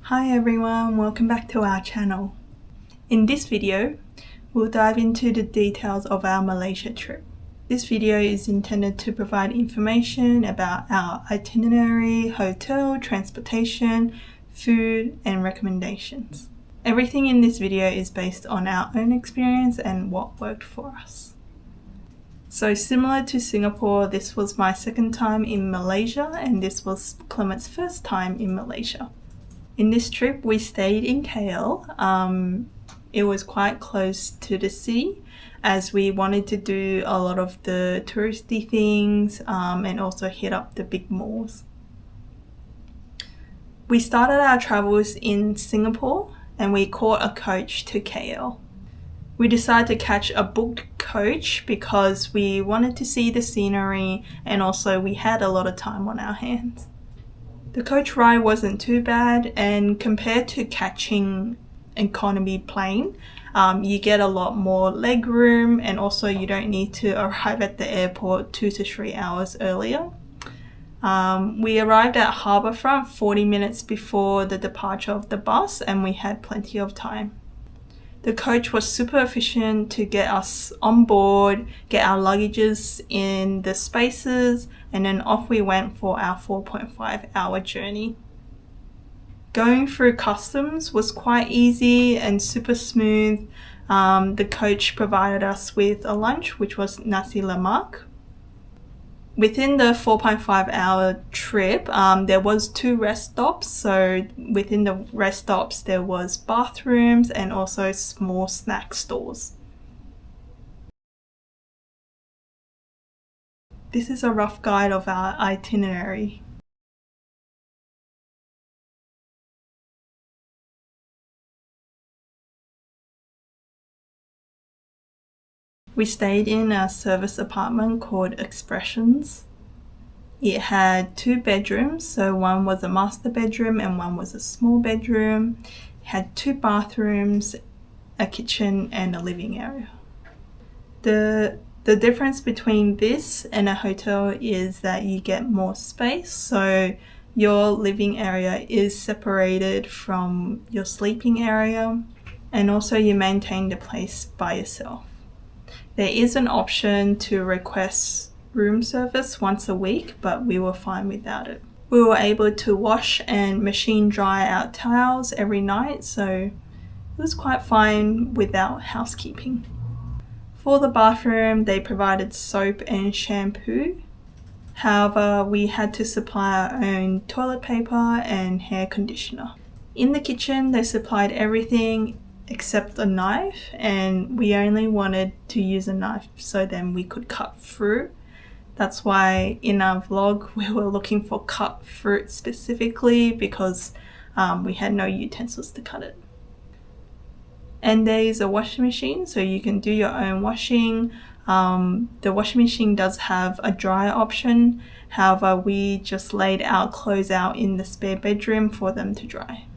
Hi everyone, welcome back to our channel. In this video, we'll dive into the details of our Malaysia trip. This video is intended to provide information about our itinerary, hotel, transportation, food, and recommendations. Everything in this video is based on our own experience and what worked for us. So similar to Singapore, this was my second time in Malaysia and this was Clement's first time in Malaysia. In this trip, we stayed in KL. It was quite close to the city as we wanted to do a lot of the touristy things and also hit up the big malls. We started our travels in Singapore and we caught a coach to KL. We decided to catch a booked coach because we wanted to see the scenery and also we had a lot of time on our hands. The coach ride wasn't too bad, and compared to catching economy plane, you get a lot more leg room and also you don't need to arrive at the airport 2 to 3 hours earlier. We arrived at Harbourfront 40 minutes before the departure of the bus and we had plenty of time. The coach was super efficient to get us on board, get our luggages in the spaces, and then off we went for our 4.5-hour journey. Going through customs was quite easy and super smooth. The coach provided us with a lunch, which was nasi lemak. Within the 4.5-hour trip, there was 2 rest stops. So within the rest stops, there was bathrooms and also small snack stores. This is a rough guide of our itinerary. We stayed in a service apartment called Expressions. It had 2 bedrooms, so one was a master bedroom and one was a small bedroom. It had 2 bathrooms, a kitchen and a living area. The difference between this and a hotel is that you get more space, so your living area is separated from your sleeping area and also you maintain the place by yourself. There is an option to request room service once a week, but we were fine without it. We were able to wash and machine dry our towels every night, so it was quite fine without housekeeping. For the bathroom, they provided soap and shampoo. However, we had to supply our own toilet paper and hair conditioner. In the kitchen, they supplied everything except a knife, and we only wanted to use a knife so then we could cut fruit. That's why in our vlog we were looking for cut fruit specifically because we had no utensils to cut it. And there is a washing machine, so you can do your own washing. The washing machine does have a dryer option, however we just laid our clothes out in the spare bedroom for them to dry.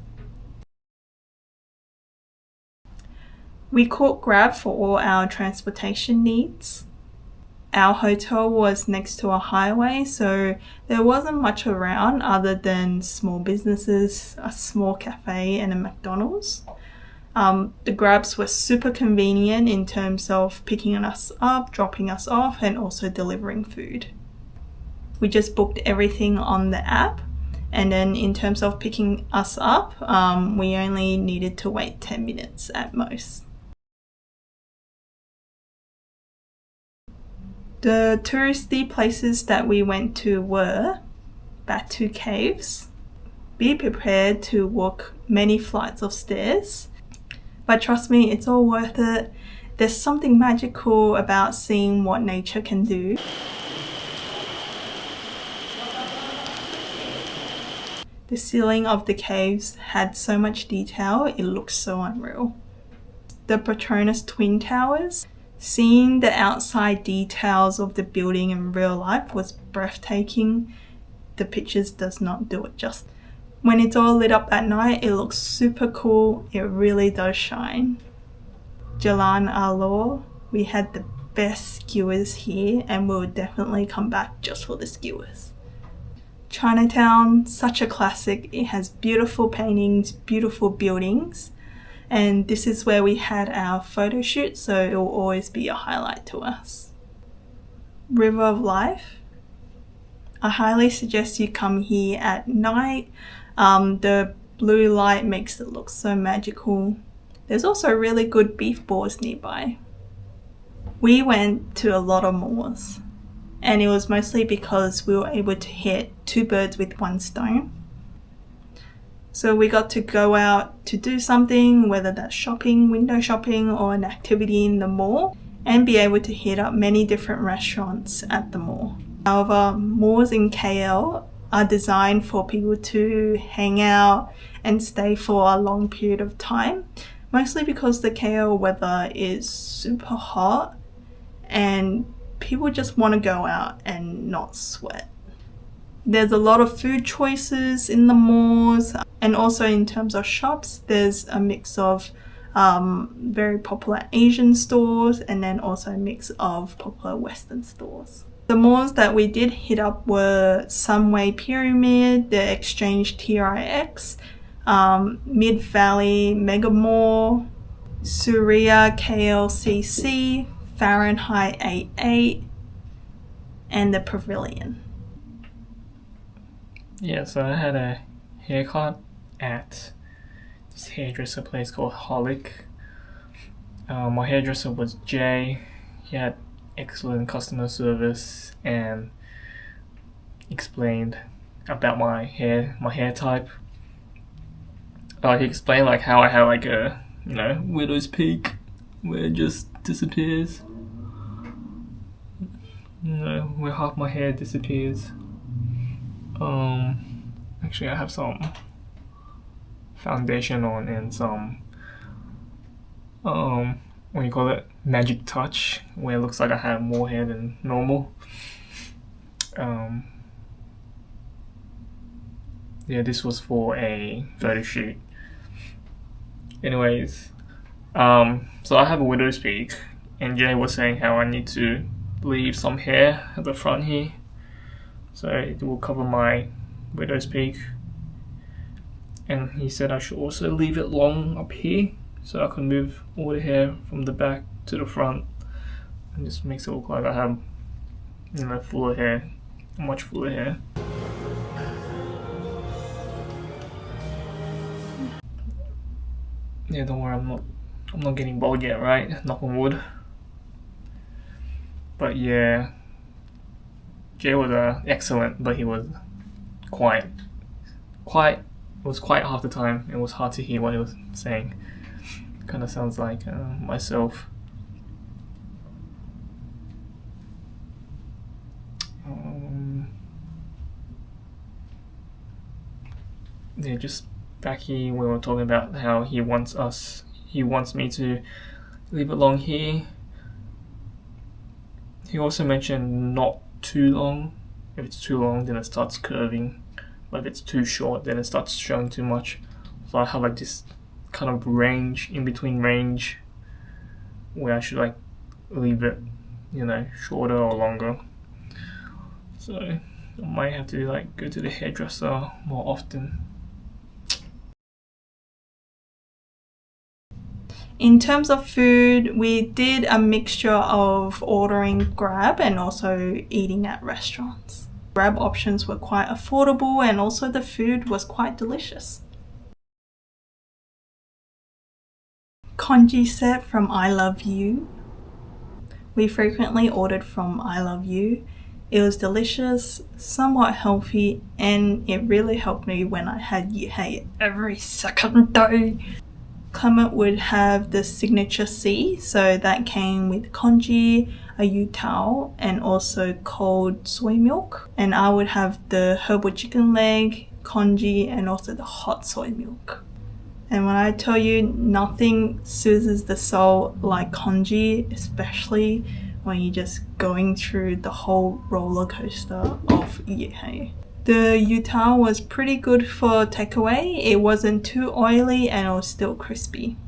We caught Grab for all our transportation needs. Our hotel was next to a highway, so there wasn't much around other than small businesses, a small cafe and a McDonald's. The Grabs were super convenient in terms of picking us up, dropping us off and also delivering food. We just booked everything on the app, and then in terms of picking us up, we only needed to wait 10 minutes at most. The touristy places that we went to were Batu Caves. Be prepared to walk many flights of stairs, but trust me, it's all worth it. There's something magical about seeing what nature can do. The ceiling of the caves had so much detail, it looks so unreal. The Petronas Twin Towers. Seeing the outside details of the building in real life was breathtaking. The pictures does not do it justice. When it's all lit up at night, it looks super cool. It really does shine. Jalan Alor, we had the best skewers here and we'll definitely come back just for the skewers. Chinatown, such a classic. It has beautiful paintings, beautiful buildings, and this is where we had our photo shoot, so it will always be a highlight to us. River of Life. I highly suggest you come here at night. The blue light makes it look so magical. There's also really good beef balls nearby. We went to a lot of malls, and it was mostly because we were able to hit 2 birds with 1 stone. So we got to go out to do something, whether that's shopping, window shopping, or an activity in the mall, and be able to hit up many different restaurants at the mall. However, malls in KL are designed for people to hang out and stay for a long period of time, mostly because the KL weather is super hot and people just want to go out and not sweat. There's a lot of food choices in the malls, and also in terms of shops, there's a mix of very popular Asian stores and then also a mix of popular Western stores. The malls that we did hit up were Sunway Pyramid, the Exchange TRX, Mid Valley Mega Mall, Suria KLCC, Fahrenheit 88, and the Pavilion. Yeah, so I had a haircut at this hairdresser place called Holic. My hairdresser was Jay. He had excellent customer service and explained about my hair type. He explained like how I have like a widow's peak where it just disappears. Where half my hair disappears. Actually I have some foundation on and some what do you call it, magic touch, where it looks like I have more hair than normal. Yeah, this was for a photo shoot. Anyways, so I have a widow's peak, and Jay was saying how I need to leave some hair at the front here, so it will cover my widow's peak. And he said I should also leave it long up here, so I can move all the hair from the back to the front, and just makes it look like I have, fuller hair, much fuller hair. Yeah, don't worry, I'm not getting bald yet, right? Knock on wood. But yeah, Jay was excellent, but he was quiet. It was quiet half the time. It was hard to hear what he was saying. Kind of sounds like myself. Yeah, just back here we were talking about how he wants me to leave it long here. He also mentioned not too long. If it's too long, then it starts curving. But if it's too short, then it starts showing too much. So I have like this kind of range, in between range, where I should like leave it, shorter or longer. So I might have to like go to the hairdresser more often. In terms of food, we did a mixture of ordering Grab and also eating at restaurants. Grab options were quite affordable, and also the food was quite delicious. Congee set from I Love You. We frequently ordered from I Love You. It was delicious, somewhat healthy, and it really helped me when I had yuhei every second day. Clement would have the signature C, so that came with congee, a yutao, and also cold soy milk. And I would have the herbal chicken leg, congee, and also the hot soy milk. And when I tell you, nothing soothes the soul like congee, especially when you're just going through the whole roller coaster of yuhei. The yutao was pretty good for takeaway. It wasn't too oily and it was still crispy.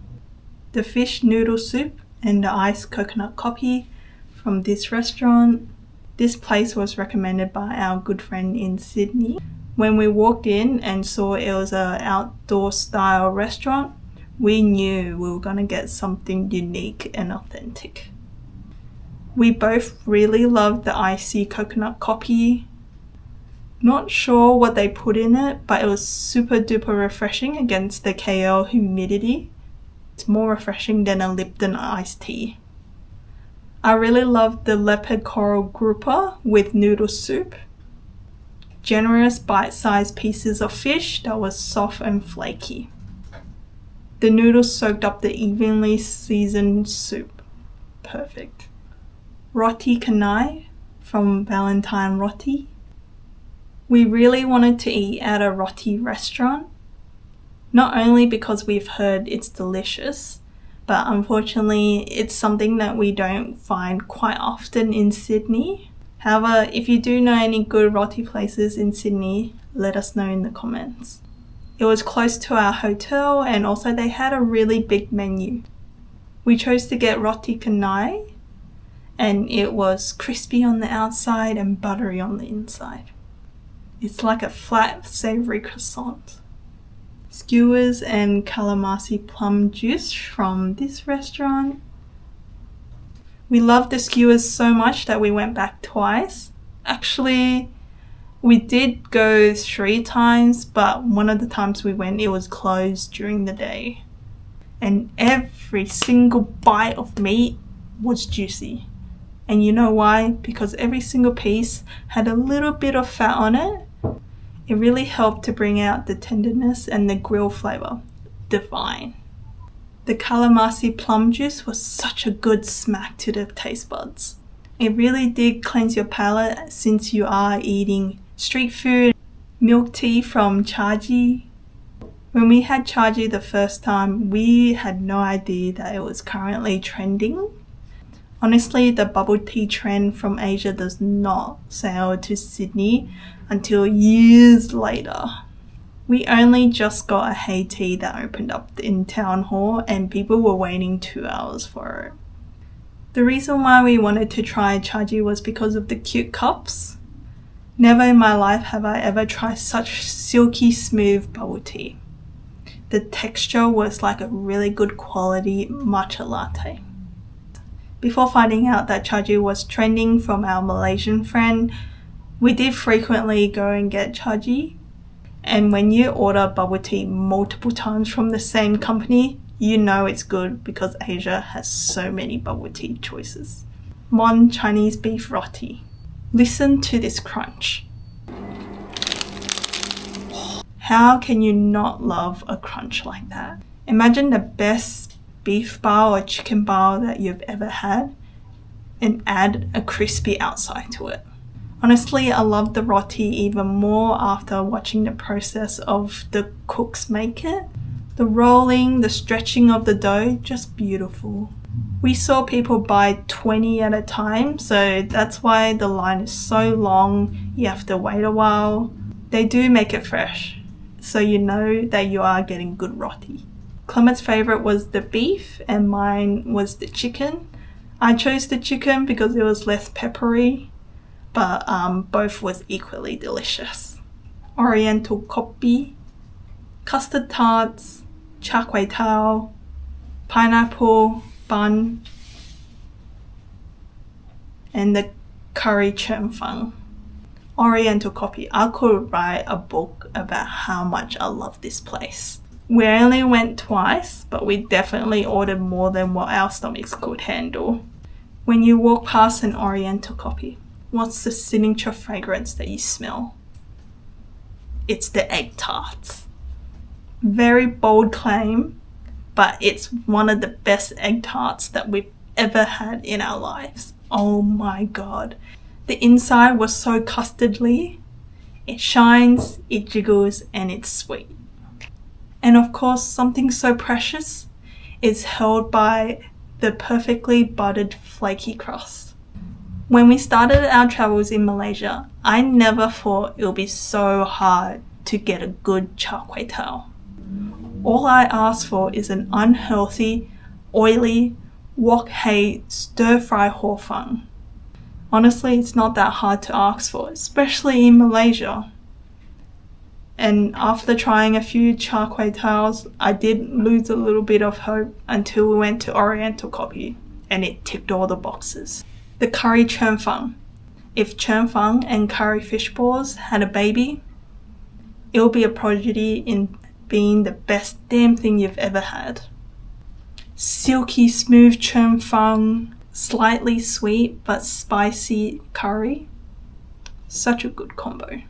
The fish noodle soup and the iced coconut coffee from this restaurant. This place was recommended by our good friend in Sydney. When we walked in and saw it was an outdoor style restaurant, we knew we were going to get something unique and authentic. We both really loved the icy coconut coffee. Not sure what they put in it, but it was super duper refreshing against the KL humidity. It's more refreshing than a Lipton iced tea. I really loved the leopard coral grouper with noodle soup. Generous bite-sized pieces of fish that was soft and flaky. The noodles soaked up the evenly seasoned soup. Perfect. Roti canai from Valentine Roti. We really wanted to eat at a roti restaurant, not only because we've heard it's delicious, but unfortunately it's something that we don't find quite often in Sydney. However, if you do know any good roti places in Sydney, let us know in the comments. It was close to our hotel and also they had a really big menu. We chose to get roti canai and it was crispy on the outside and buttery on the inside. It's like a flat, savoury croissant. Skewers and calamari plum juice from this restaurant. We loved the skewers so much that we went back twice. Actually, we did go 3 times, but one of the times we went, it was closed during the day. And every single bite of meat was juicy. And you know why? Because every single piece had a little bit of fat on it. It really helped to bring out the tenderness and the grill flavour. Divine. The calamari plum juice was such a good smack to the taste buds. It really did cleanse your palate since you are eating street food. Milk tea from Chaji. When we had Chaji the first time, we had no idea that it was currently trending. Honestly, the bubble tea trend from Asia does not sail to Sydney until years later. We only just got a Hey Tea that opened up in Town Hall and people were waiting 2 hours for it. The reason why we wanted to try Chaji was because of the cute cups. Never in my life have I ever tried such silky smooth bubble tea. The texture was like a really good quality matcha latte. Before finding out that Chaji was trending from our Malaysian friend, we did frequently go and get Chaji. And when you order bubble tea multiple times from the same company, you know it's good because Asia has so many bubble tea choices. Mon Chinese beef roti. Listen to this crunch. How can you not love a crunch like that? Imagine the best beef bao or chicken bao that you've ever had and add a crispy outside to it. Honestly, I love the roti even more after watching the process of the cooks make it. The rolling, the stretching of the dough, just beautiful. We saw people buy 20 at a time, so that's why the line is so long. You have to wait a while. They do make it fresh, so you know that you are getting good roti. Clement's favourite was the beef and mine was the chicken. I chose the chicken because it was less peppery, but both was equally delicious. Oriental kopi, custard tarts, char kway teow, pineapple bun, and the curry chen fang. Oriental kopi. I could write a book about how much I love this place. We only went twice, but we definitely ordered more than what our stomachs could handle. When you walk past an Oriental kopi, what's the signature fragrance that you smell? It's the egg tarts. Very bold claim, but it's one of the best egg tarts that we've ever had in our lives. Oh my god. The inside was so custardly. It shines, it jiggles, and it's sweet. And of course, something so precious is held by the perfectly buttered flaky crust. When we started our travels in Malaysia, I never thought it would be so hard to get a good char kway teow. All I asked for is an unhealthy, oily, wok hei stir-fry hor fun. Honestly, it's not that hard to ask for, especially in Malaysia. And after trying a few char kway teows, I did lose a little bit of hope until we went to Oriental Coffee, and it ticked all the boxes. The curry churn phang. If churn phang and curry fish balls had a baby, it will be a prodigy in being the best damn thing you've ever had. Silky smooth churn phang, slightly sweet but spicy curry. Such a good combo.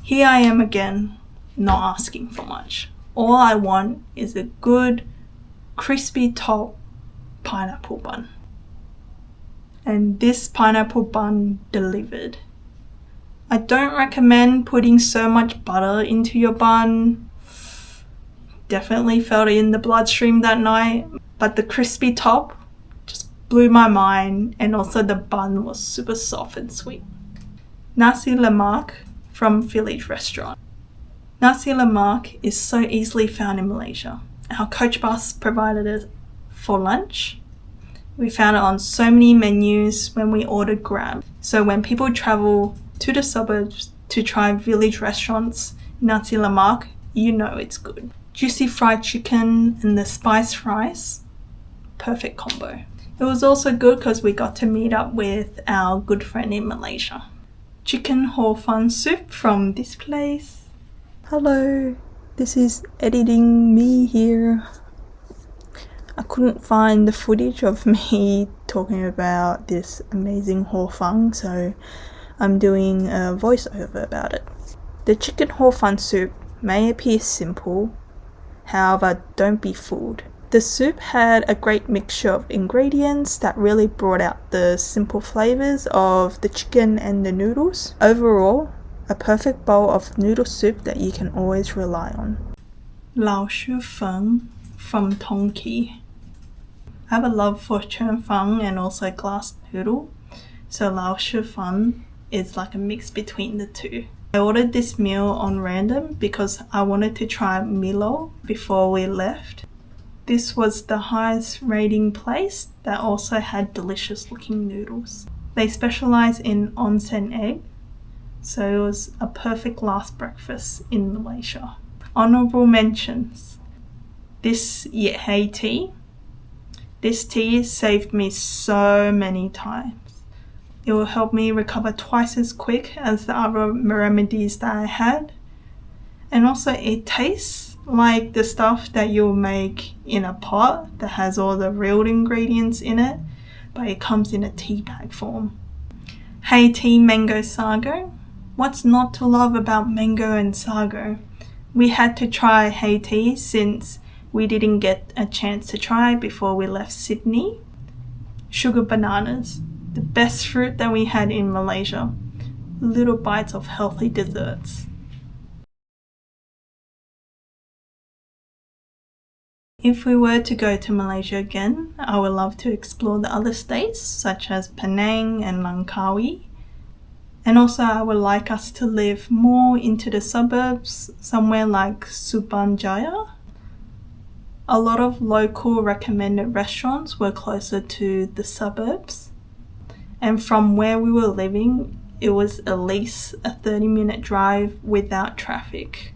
Here I am again, not asking for much. All I want is a good crispy top pineapple bun. And this pineapple bun delivered. I don't recommend putting so much butter into your bun. Definitely felt it in the bloodstream that night, but the crispy top just blew my mind, and also the bun was super soft and sweet. Nasi lemak from Village Restaurant. Nasi lemak is so easily found in Malaysia. Our coach bus provided it for lunch. We found it on so many menus when we ordered Grab. So when people travel to the suburbs to try village restaurants, Nasi lemak, you know it's good. Juicy fried chicken and the spiced rice, perfect combo. It was also good because we got to meet up with our good friend in Malaysia. Chicken hor fun soup from this place. Hello, this is editing me here. I couldn't find the footage of me talking about this amazing hor fun, so I'm doing a voiceover about it. The chicken hor fun soup may appear simple, however, don't be fooled. The soup had a great mixture of ingredients that really brought out the simple flavours of the chicken and the noodles. Overall, a perfect bowl of noodle soup that you can always rely on. Lao Shu Feng from Tongki. I have a love for churn phang and also glass noodle, so Lao Shu Feng is like a mix between the two. I ordered this meal on random because I wanted to try Milo before we left. This was the highest rating place that also had delicious looking noodles. They specialise in onsen egg, so it was a perfect last breakfast in Malaysia. Honourable mentions. This Hey tea. This tea saved me so many times. It will help me recover twice as quick as the other remedies that I had. And also it tastes like the stuff that you'll make in a pot that has all the real ingredients in it, but it comes in a tea bag form. Hey tea mango sago. What's not to love about mango and sago? We had to try Hey tea since we didn't get a chance to try before we left Sydney. Sugar bananas, the best fruit that we had in Malaysia. Little bites of healthy desserts. If we were to go to Malaysia again, I would love to explore the other states such as Penang and Langkawi. And also I would like us to live more into the suburbs, somewhere like Subanjaya. A lot of local recommended restaurants were closer to the suburbs. And from where we were living, it was at least a 30-minute drive without traffic.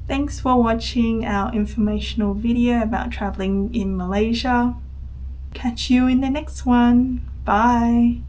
Thanks for watching our informational video about traveling in Malaysia. Catch you in the next one. Bye.